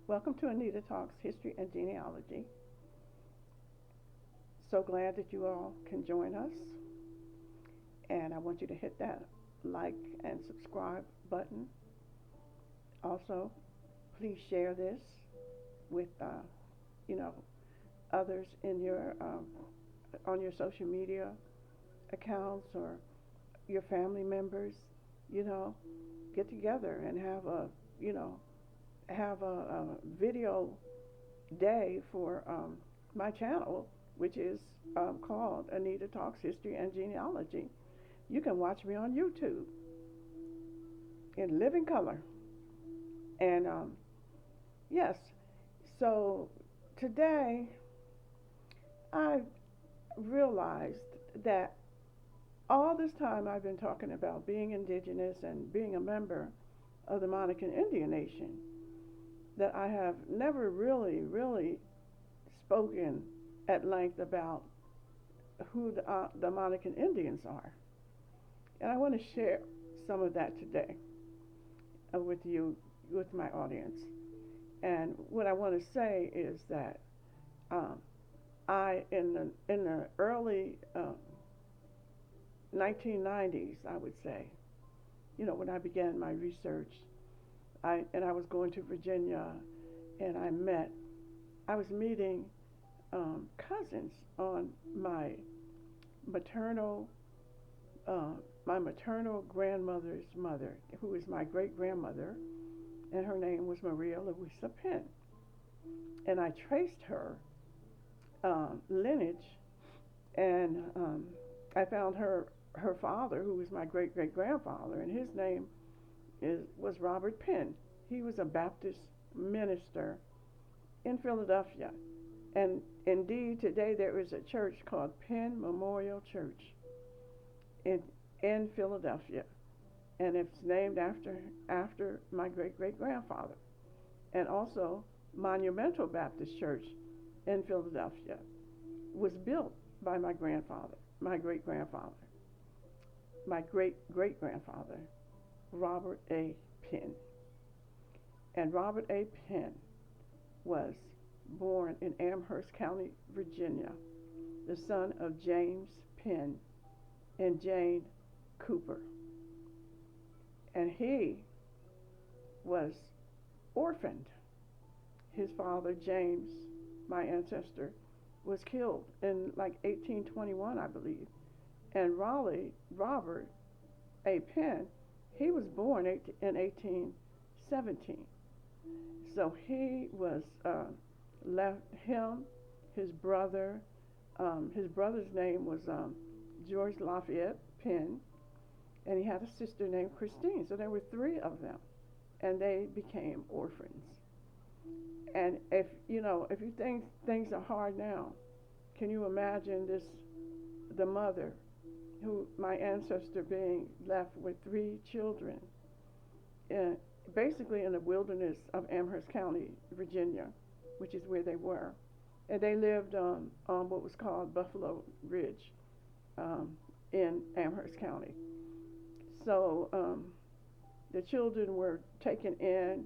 Welcome to Anita Talks History and Genealogy. So glad that you all can join us. And I want you to hit that like and subscribe button. Also, please share this with, you know, others in your on your social media accounts or your family members. You know, get together and you know, have a video day for my channel, which is called Anita Talks History and Genealogy. You can watch me on YouTube in living color. And yes, so today I realized that all this time I've been talking about being indigenous and being a member of the Monacan Indian Nation, that I have never really spoken at length about who the Monacan Indians are. And I want to share some of that today with you, with my audience. And what I want to say is that um, in the early 1990s, I would say, when I began my research, I was going to Virginia, and I was meeting cousins on maternal, uh, my maternal grandmother's mother, who is my great grandmother, and her name was Maria Louisa Penn. And I traced her lineage, and I found her father, who was my great great grandfather, and his name was Robert Penn. He was a Baptist minister in Philadelphia. And indeed, today there is a church called Penn Memorial Church in in Philadelphia, and it's named after my great great grandfather. And also, Monumental Baptist Church in Philadelphia was built by my grandfather, my great grandfather, my great great grandfather, Robert A. Penn. And Robert A. Penn was born in Amherst County, Virginia, the son of James Penn and Jane Cooper. And he was orphaned. His father, James, my ancestor, was killed in like 1821, I believe. And Robert A. Penn, he was born in 1817. So he was left him, his brother. His brother's name was George Lafayette Penn, and he had a sister named Christine. So there were three of them, and they became orphans. And if you think things are hard now, can you imagine the mother, who my ancestor being left with three children, in, basically in the wilderness of Amherst County, Virginia, which is where they were. And they lived on what was called Buffalo Ridge in Amherst County. So the children were taken in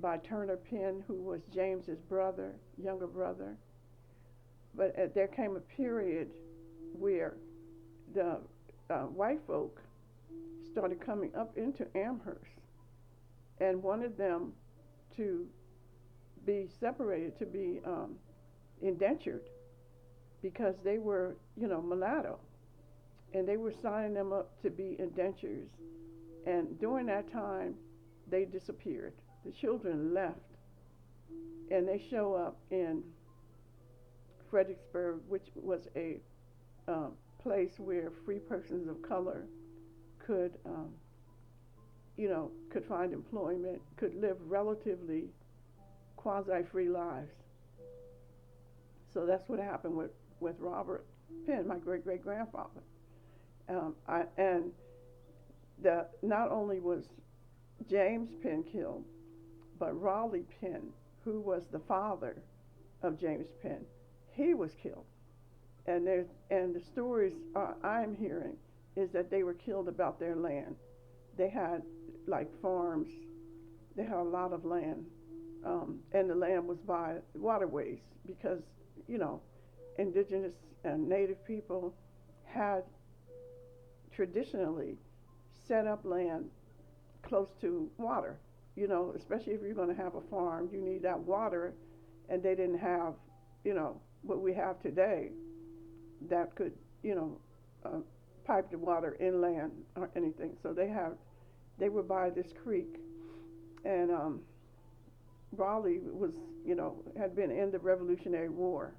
by Turner Penn, who was James's brother, younger brother. But there came a period where the white folk started coming up into Amherst and wanted them to be separated, to be indentured, because they were, mulatto, and they were signing them up to be indentures. And during that time, they disappeared. The children left, and they show up in Fredericksburg, which was a place where free persons of color could, could find employment, could live relatively quasi-free lives. So that's what happened with Robert Penn, my great-great-grandfather. And not only was James Penn killed, but Raleigh Penn, who was the father of James Penn, he was killed. And the stories I'm hearing is that they were killed about their land. They had like farms. They had a lot of land, and the land was by waterways because, you know, indigenous and native people had traditionally set up land close to water. You know, especially if you're going to have a farm, you need that water, and they didn't have, you know, what we have today that could, you know, pipe the water inland or anything. So they were by this creek, and Raleigh was, you know, had been in the Revolutionary War,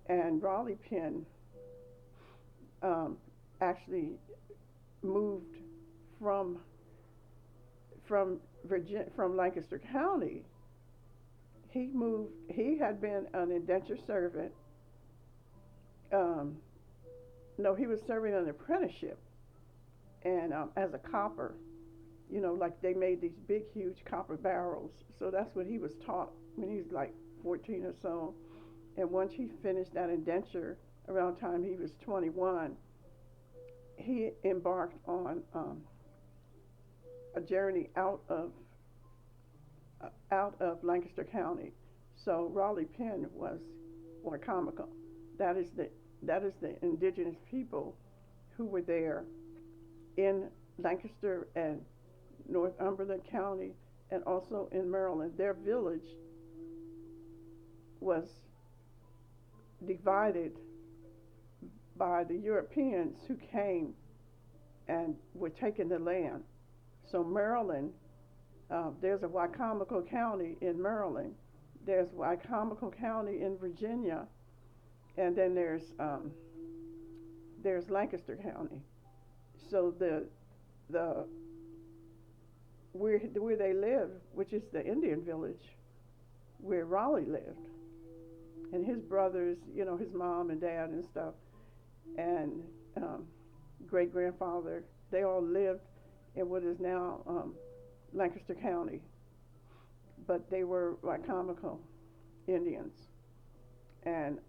and Raleigh Penn actually moved from from Lancaster County. He moved. He had been an indentured servant. Um, no, he was serving an apprenticeship, and as a copper, you know, like they made these big, huge copper barrels. So that's what he was taught when he was like 14 or so. And once he finished that indenture, around the time he was 21, he embarked on a journey out of Lancaster County. So Raleigh Penn was Wicomico. That is the indigenous people who were there in Lancaster and Northumberland County, and also in Maryland. Their village was divided by the Europeans who came and were taking the land. So Maryland, there's a Wicomico County in Maryland, there's Wicomico County in Virginia, and then there's Lancaster County. So the where they live, which is the Indian village, where Raleigh lived, and his brothers, you know, his mom and dad and stuff, and great grandfather, they all lived in what is now Lancaster County, but they were Wicomico Indians, and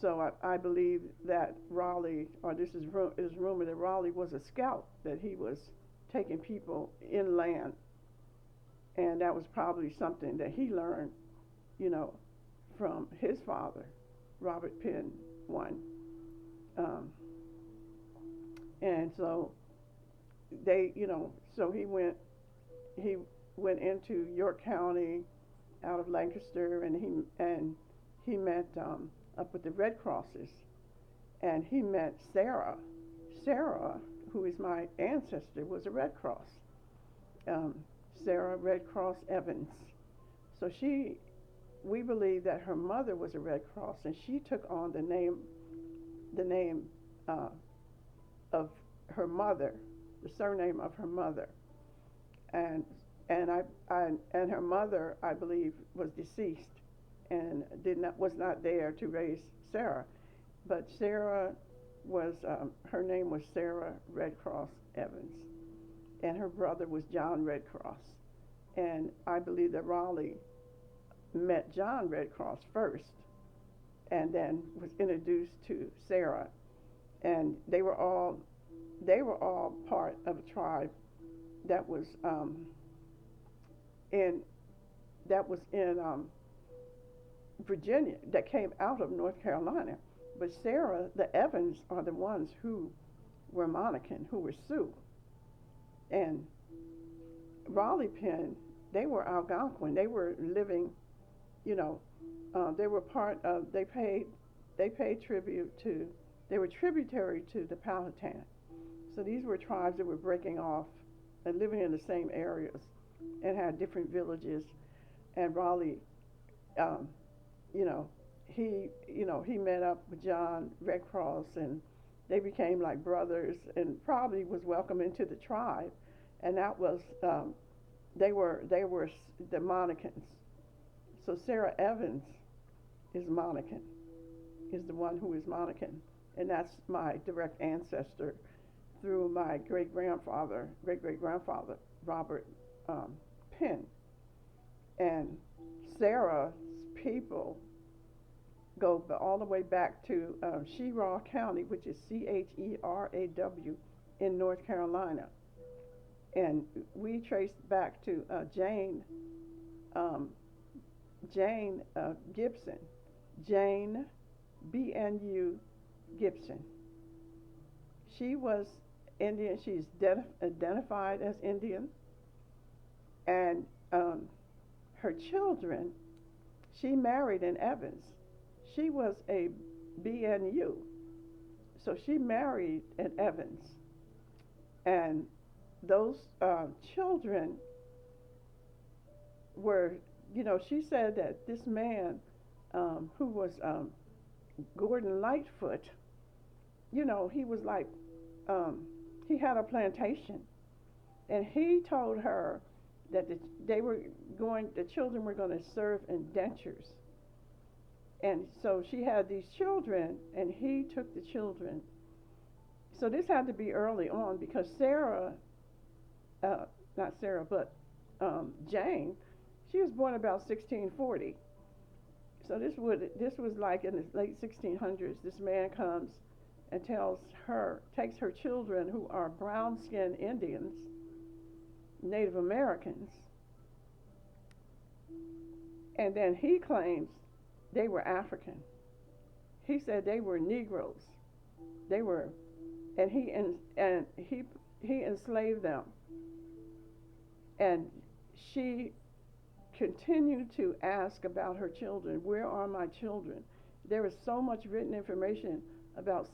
so I believe that Raleigh, or this is rumored that Raleigh was a scout, that he was taking people inland, and that was probably something that he learned, you know, from his father, Robert Penn one. And so they, you know, so he went into York County out of Lancaster, and he met up with the Red Crosses, and he met Sarah. Sarah, who is my ancestor, was a Red Cross. Sarah Red Cross Evans. So we believe that her mother was a Red Cross, and she took on the name of her mother, the surname of her mother, and her mother, I believe, was deceased and was not there to raise Sarah, but Sarah was her name was Sarah Red Cross Evans, and her brother was John Red Cross, and I believe that Raleigh met John Red Cross first, and then was introduced to Sarah, and they were all part of a tribe that was in Virginia, that came out of North Carolina. But Sarah, the Evans are the ones who were Monacan, who were Sioux, and Raleigh Penn, they were Algonquin. They were living, you know, they were part of. They paid tribute to. They were tributary to the Powhatan. So these were tribes that were breaking off and living in the same areas and had different villages. And Raleigh, you know, he met up with John Red Cross, and they became like brothers, and probably was welcomed into the tribe. And that was they were the Monacans. So Sarah Evans is Monacan, is the one who is Monacan, and that's my direct ancestor through my great great grandfather Robert Penn. And Sarah's people go all the way back to Cheraw County, which is Cheraw in North Carolina. And we traced back to um, Jane Gibson, Jane BNU Gibson. She was Indian. She's identified as Indian, and her children. She married in Evans. She was a BNU, so she married in Evans, and those children were, she said that this man who was Gordon Lightfoot, he was like, he had a plantation, and he told her that the children were going to serve indentures, and so she had these children, and he took the children. So this had to be early on because Sarah, not Sarah, but Jane, she was born about 1640. So this was like in the late 1600s. This man comes and takes her children who are brown-skinned Indians, Native Americans, and then he claims they were African. He said they were Negroes. They were, and he enslaved them. And she continued to ask about her children. Where are my children? There is so much written information about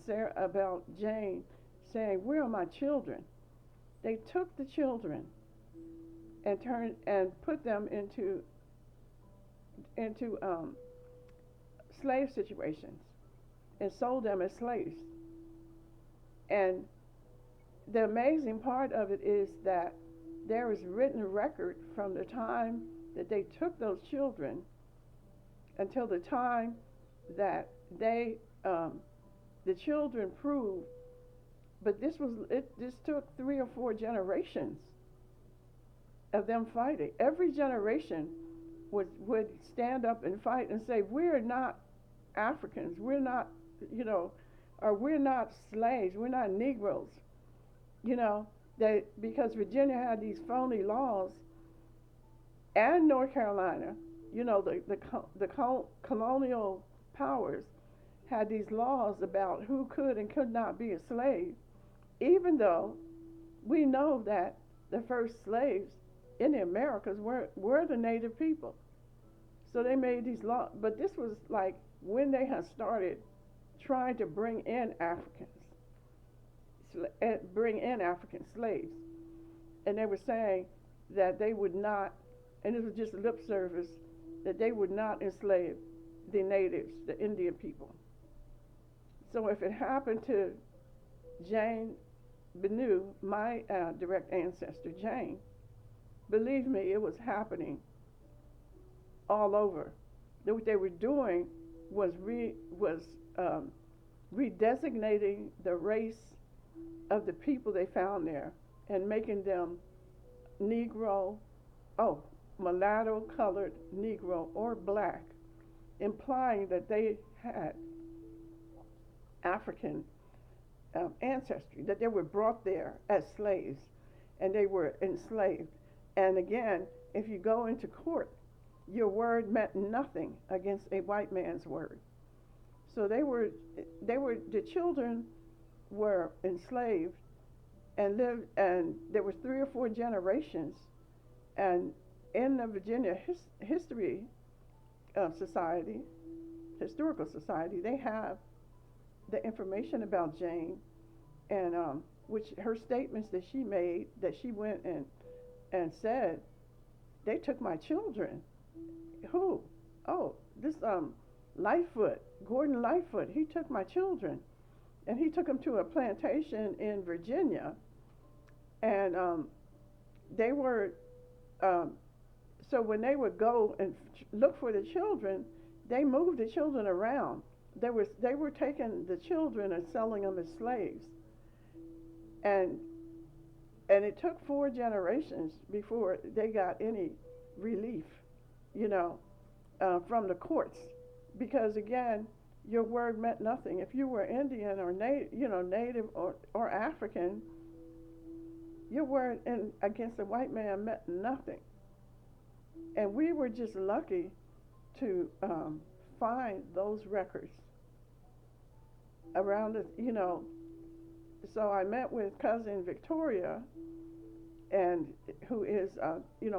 Jane, saying, "Where are my children?" They took the children and put them into slave situations and sold them as slaves. And the amazing part of it is that there is written record from the time that they took those children until the time that the children proved. But this took 3 or 4 generations of them fighting. Every generation would stand up and fight and say, "We're not Africans. We're not, or we're not slaves. We're not Negroes." Because Virginia had these phony laws, and North Carolina, the colonial powers had these laws about who could and could not be a slave, even though we know that the first slaves in the Americas were the native people. So they made these laws, but this was like when they had started trying to bring in African slaves, and they were saying that they would not, and this was just lip service, that they would not enslave the natives, the Indian people. So if it happened to Jane Benu, my direct ancestor, Jane, believe me, it was happening all over. What they were doing was redesignating the race of the people they found there and making them Negro, mulatto, colored, Negro, or black, implying that they had African ancestry, that they were brought there as slaves and they were enslaved. And again, if you go into court, your word meant nothing against a white man's word. So the children were enslaved and lived, and there was 3 or 4 generations. And in the Virginia Historical Society, they have the information about Jane, and which her statements that she made, that she went and said, "They took my children." Who? Oh, this Lightfoot, Gordon Lightfoot. He took my children, and he took them to a plantation in Virginia, and they were. So when they would go and look for the children, they moved the children around. They were taking the children and selling them as slaves, and it took 4 generations before they got any relief, from the courts, because again, your word meant nothing. If you were Indian or Native or African, Your word in against a white man meant nothing. And we were just lucky to find those records around us, you know. So I met with cousin Victoria, and who is,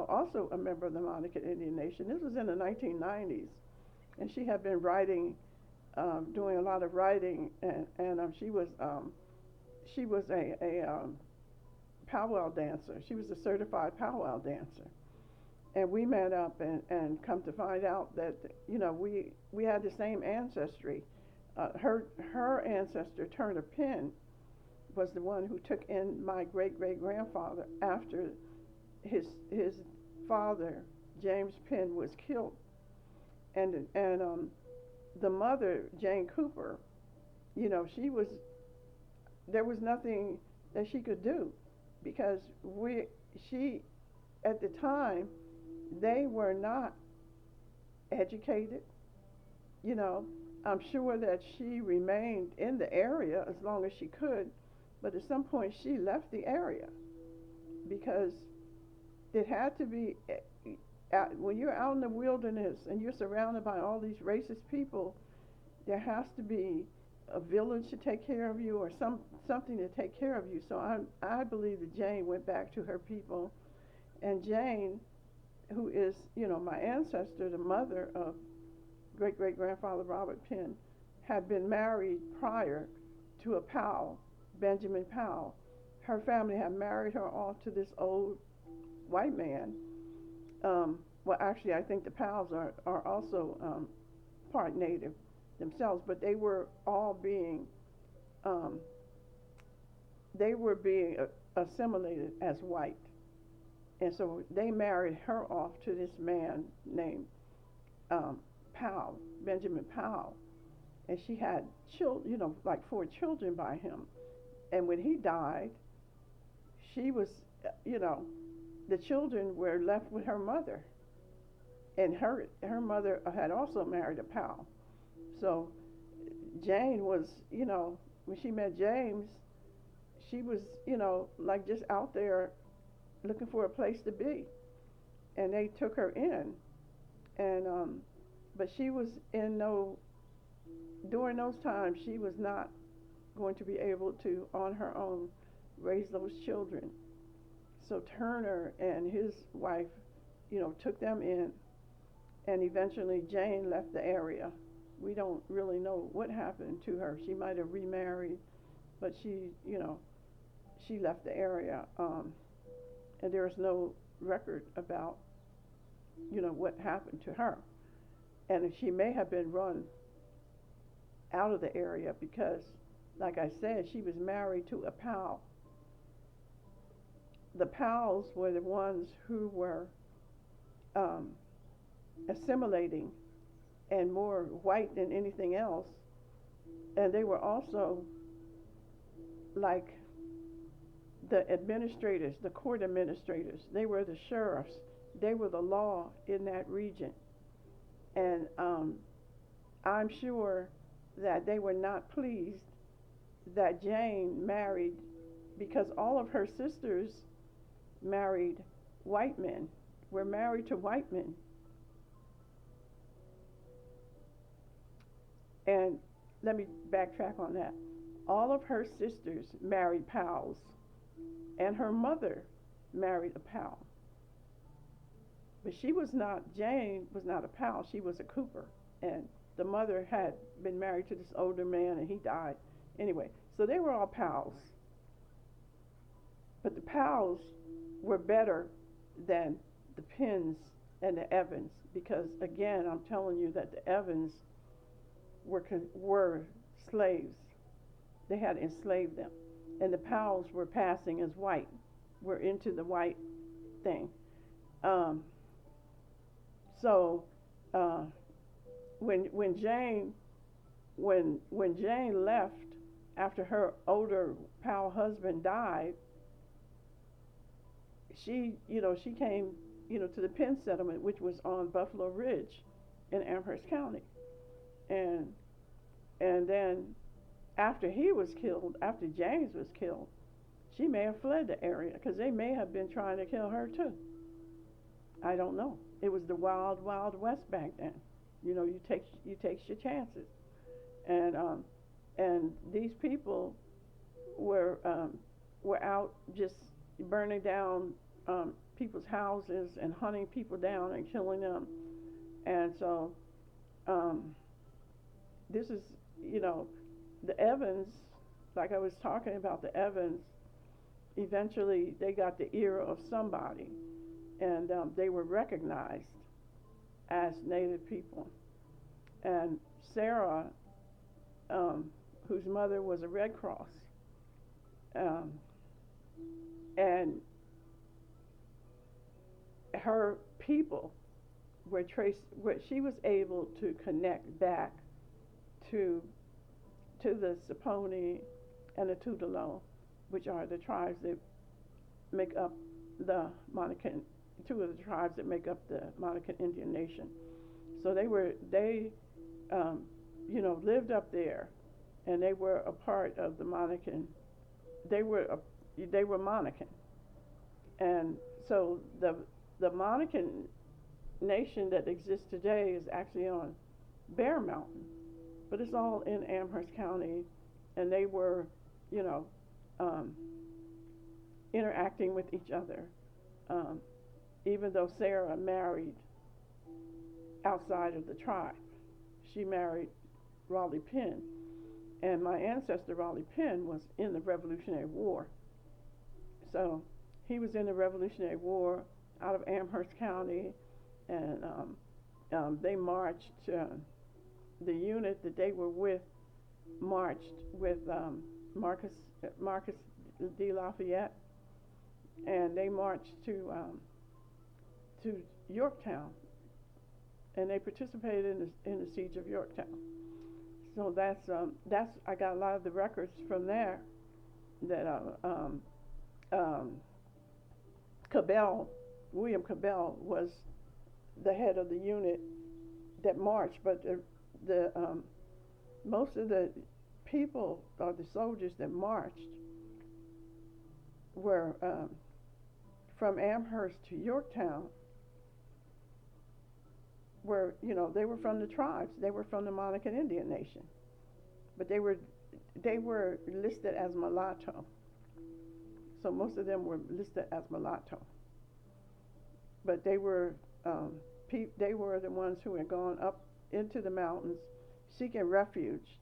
also a member of the Monacan Indian Nation. This was in the 1990s, and she had been writing, doing a lot of writing, and she was a powwow dancer. She was a certified powwow dancer, and we met up and come to find out that we had the same ancestry. Her ancestor Turner Penn was the one who took in my great great grandfather after his father James Penn was killed, and the mother Jane Cooper, she was there was nothing that she could do because she at the time they were not educated. You know, I'm sure that she remained in the area as long as she could, but at some point she left the area because it had to be when you're out in the wilderness and you're surrounded by all these racist people, there has to be a village to take care of you or something to take care of you. So I believe that Jane went back to her people, and Jane, who is my ancestor, the mother of great great grandfather Robert Penn, had been married prior to a Powell, Benjamin Powell. Her family had married her off to this old white man. Well, actually, I think the Powells are also part Native themselves, but they were all being assimilated as white, and so they married her off to this man named Powell, Benjamin Powell, and she had children, like 4 children by him. And when he died, she was, the children were left with her mother, and her mother had also married a Powell. So Jane was, when she met James, she was, like just out there looking for a place to be, and they took her in, and but she was during those times she was not going to be able to on her own raise those children. So Turner and his wife, took them in, and eventually Jane left the area. We don't really know what happened to her. She might have remarried, but she left the area, and there is no record about, what happened to her. And she may have been run out of the area because, like I said, she was married to a Powell. The Powells were the ones who were assimilating and more white than anything else. And they were also like the administrators, the court administrators. They were the sheriffs. They were the law in that region. And I'm sure that they were not pleased that Jane married, because all of her sisters married white men, were married to white men. And let me backtrack on that. All of her sisters married Powells, and her mother married a Powell. But Jane was not a Powell, she was a Cooper. And the mother had been married to this older man, and he died. Anyway, so they were all Powells. But the Powells were better than the Penns and the Evans, because again, I'm telling you that the Evans were slaves. They had enslaved them. And the Powells were passing as white, were into the white thing. So when Jane left after her older Powell husband died, she came to the Penn settlement, which was on Buffalo Ridge in Amherst County, and then after he was killed, after James was killed, She may have fled the area because they may have been trying to kill her too. I don't know. It was the wild, wild west back then. You know, you take your chances, and these people were out just burning down people's houses and hunting people down and killing them. And so um, this is, you know, the Evans, like I was talking about the Evans, eventually they got the ear of somebody, and they were recognized as Native people. And Sarah, whose mother was a Red Cross, um, and her people were traced. She was able to connect back to the Saponi and the Tutelo, which are the tribes that make up the Monacan, two of the tribes that make up the Monacan Indian Nation. So they lived up there, and they were a part of the Monacan. They were Monacan, and so the Monacan nation that exists today is actually on Bear Mountain, but it's all in Amherst County, and they were, you know, interacting with each other, even though Sarah married outside of the tribe. She married Raleigh Penn, and my ancestor Raleigh Penn was in the Revolutionary War. So he was in the Revolutionary War out of Amherst County, and they marched. The unit that they were with marched with Marcus de Lafayette, and they marched to Yorktown, and they participated in the siege of Yorktown. So that's I got a lot of the records from there. That William Cabell was the head of the unit that marched, but the most of the people or the soldiers that marched were from Amherst to Yorktown. They were from the tribes. They were from the Monacan Indian Nation, but they were listed as mulatto. So most of them were listed as mulatto, but they were the ones who had gone up into the mountains seeking refuge,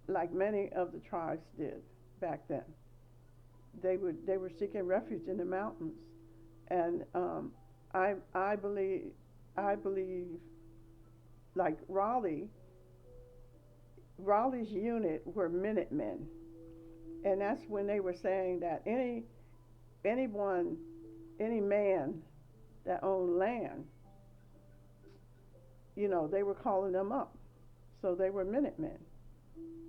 like many of the tribes did back then. They were seeking refuge in the mountains, and I believe like Raleigh's unit were Minutemen, and that's when they were saying that any man that owned land, they were calling them up. So they were Minutemen,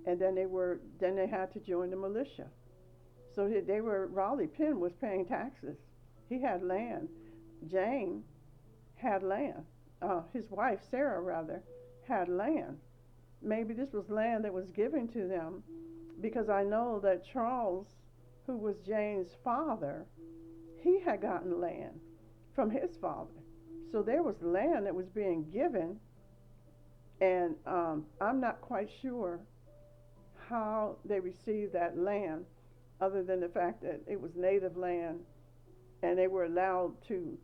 and then they had to join the militia. So Raleigh Penn was paying taxes. He had land. Jane had land. His wife, Sarah, rather, had land. Maybe this was land that was given to them, because I know that Charles, who was Jane's father, he had gotten land from his father. So there was land that was being given, and I'm not quite sure how they received that land, other than the fact that it was native land, and they were allowed to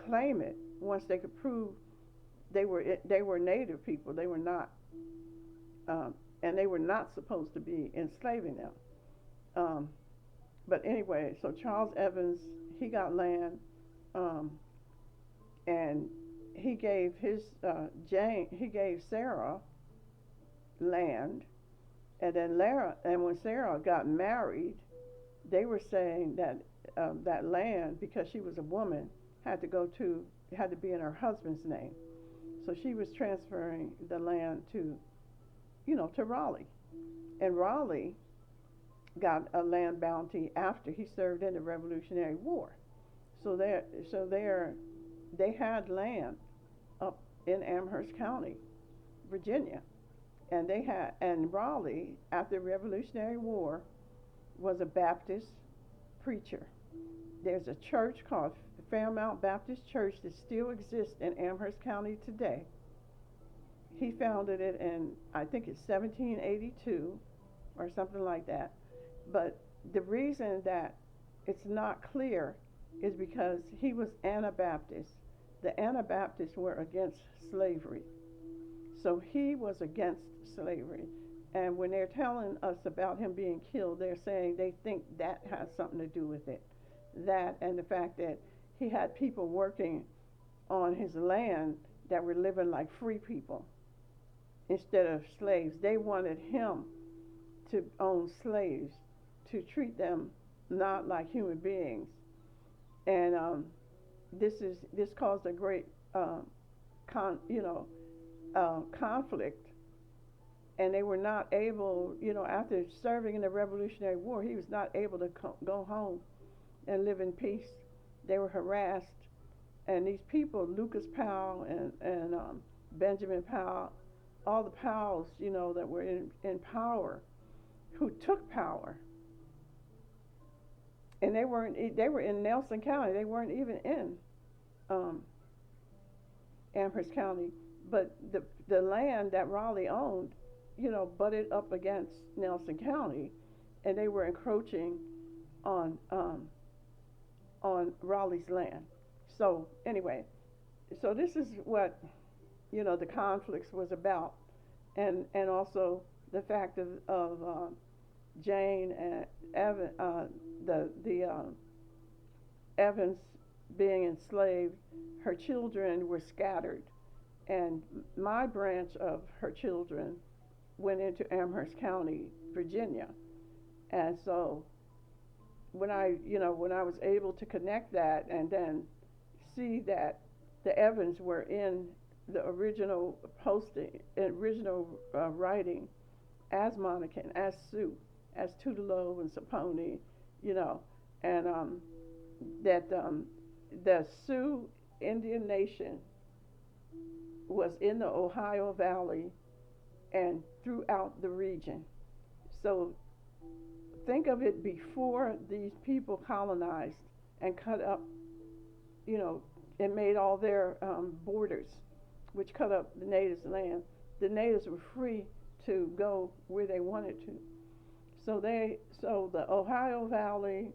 claim it once they could prove they were native people. They were not, and they were not supposed to be enslaving them. But anyway, so Charles Evans, he got land, and he gave he gave Sarah land, and then when Sarah got married, they were saying that that land, because she was a woman, had to be in her husband's name. So she was transferring the land to Raleigh, and Raleigh got a land bounty after he served in the Revolutionary War. So they had land up in Amherst County, Virginia, and Raleigh, after the Revolutionary War, was a Baptist preacher. There's a church called Fairmount Baptist Church that still exists in Amherst County today. He founded it in, I think it's 1782 or something like that. But the reason that it's not clear is because he was Anabaptist. The Anabaptists were against slavery. So he was against slavery. And when they're telling us about him being killed, they're saying they think that has something to do with it. That and the fact that he had people working on his land that were living like free people instead of slaves. They wanted him to own slaves, to treat them not like human beings. And this caused a great conflict. And they were not able, after serving in the Revolutionary War, he was not able to go home and live in peace. They were harassed. And these people, Lucas Powell and Benjamin Powell, all the Powells, that were in power, who took power. And they were in Nelson County. They weren't even in Amherst County. But the land that Raleigh owned, butted up against Nelson County, and they were encroaching on Raleigh's land. So anyway, so this is what the conflicts was about, and also the fact of Jane and Evan, Evans being enslaved. Her children were scattered, and my branch of her children went into Amherst County, Virginia. And so when I was able to connect that and then see that the Evans were in the original writing as Monacan, as Sioux, as Tutelo and Saponi, and that the Sioux Indian Nation was in the Ohio Valley and throughout the region. So think of it before these people colonized and cut up, and made all their borders, which cut up the natives' land. The natives were free to go where they wanted to. So the Ohio Valley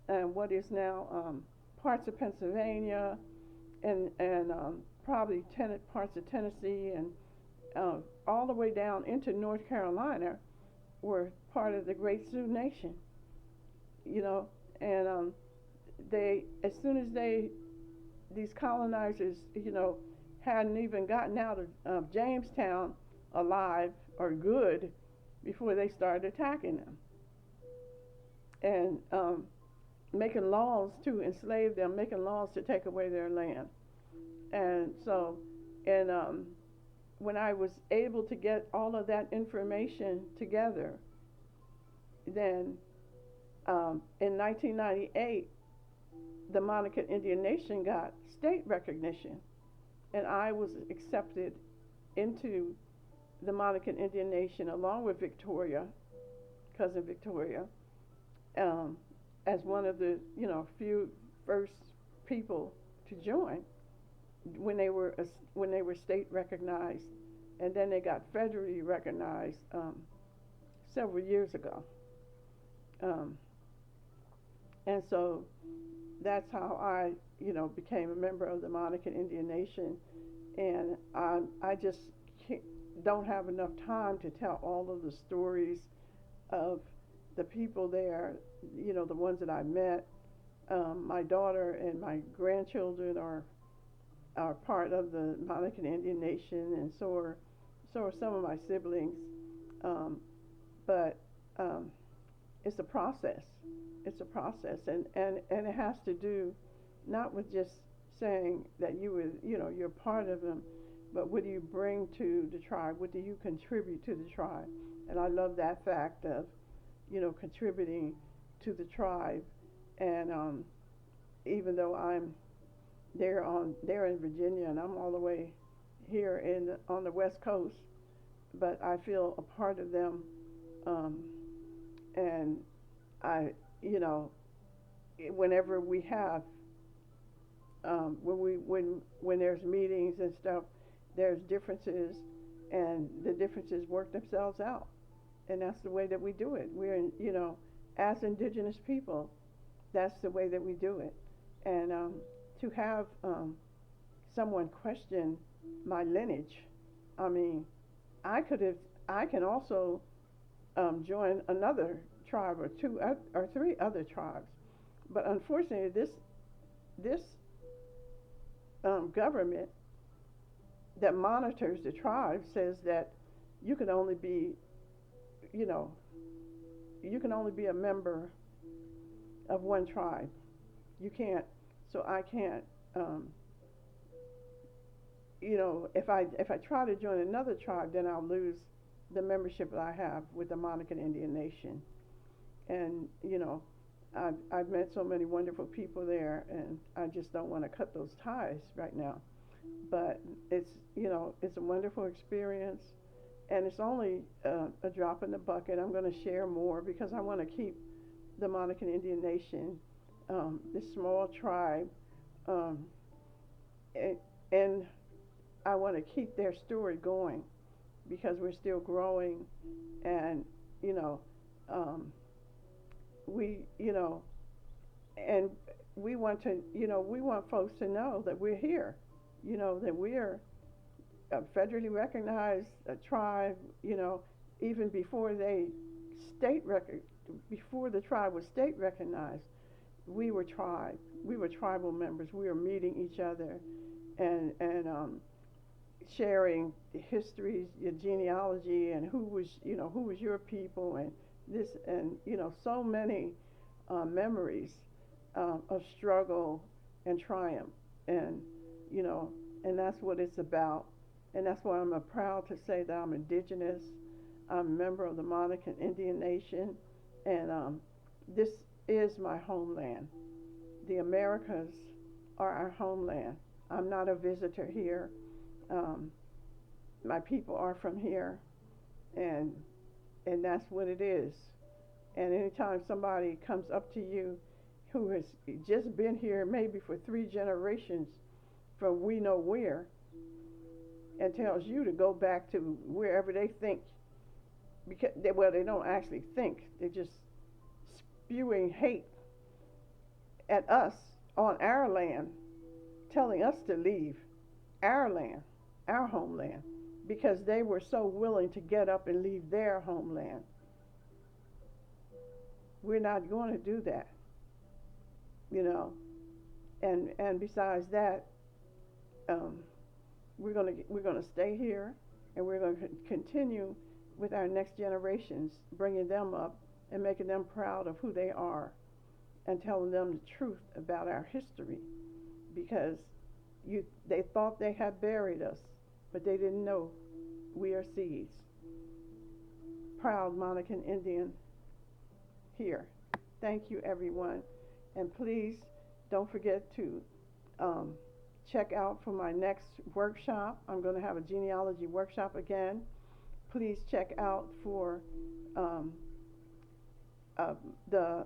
and what is now parts of Pennsylvania and probably parts of Tennessee and all the way down into North Carolina were part of the Great Sioux Nation, and they, as soon as these colonizers, hadn't even gotten out of Jamestown alive or good before they started attacking them and making laws to enslave them, making laws to take away their land. And so, when I was able to get all of that information together, then in 1998, the Monacan Indian Nation got state recognition, and I was accepted into the Monacan Indian Nation along with Victoria, cousin Victoria, as one of the few first people to join when they were state recognized, and then they got federally recognized several years ago. And so that's how I became a member of the Monacan Indian Nation, and I just don't have enough time to tell all of the stories of the people there, the ones that I met. My daughter and my grandchildren are part of the Monacan Indian Nation, and so are some of my siblings. But it's a process. It's a process, and it has to do not with just saying that you're part of them, but what do you bring to the tribe? What do you contribute to the tribe? And I love that fact of contributing to the tribe. And even though I'm there in Virginia, and I'm all the way here on the West Coast, but I feel a part of them, and I, you know, whenever we have, when there's meetings and stuff, there's differences, and the differences work themselves out, and that's the way that we do it. As indigenous people, that's the way that we do it. And to have someone question my lineage, I mean, I could have, I can also join another tribe or two or three other tribes, but unfortunately, this government that monitors the tribe says that you can only be, you know, you can only be a member of one tribe. You can't. So I can't. Um, if I try to join another tribe, then I'll lose the membership that I have with the Monacan Indian Nation. And I've met so many wonderful people there, and I just don't want to cut those ties right now. But it's a wonderful experience, and it's only a drop in the bucket. I'm going to share more because I want to keep the Monacan Indian Nation, this small tribe, um, and, and I want to keep their story going because we're still growing, and you know, um, we you know, and we want folks to know that we're here, that we're a federally recognized tribe, even state record before the tribe was state recognized, we were tribe. We were tribal members. We were meeting each other and sharing histories, your genealogy, and who was your people, and this, and so many memories of struggle and triumph, and you know, and that's what it's about. And that's why I'm proud to say that I'm indigenous. I'm a member of the Monacan Indian Nation, and this is my homeland. The Americas are our homeland. I'm not a visitor here. Um, my people are from here, and that's what it is. And anytime somebody comes up to you who has just been here maybe for 3 generations from we know where, and tells you to go back to wherever they think, because they don't actually think, they're just spewing hate at us on our land, telling us to leave our land, our homeland, because they were so willing to get up and leave their homeland. We're not going to do that, you know. And besides that, um, we're gonna stay here, and we're going to continue with our next generations, bringing them up and making them proud of who they are, and telling them the truth about our history, because they thought they had buried us, but they didn't know we are seeds. Proud Monacan Indian here. Thank you, everyone, and please don't forget to um, check out for my next workshop. I'm going to have a genealogy workshop again. Please check out for um, the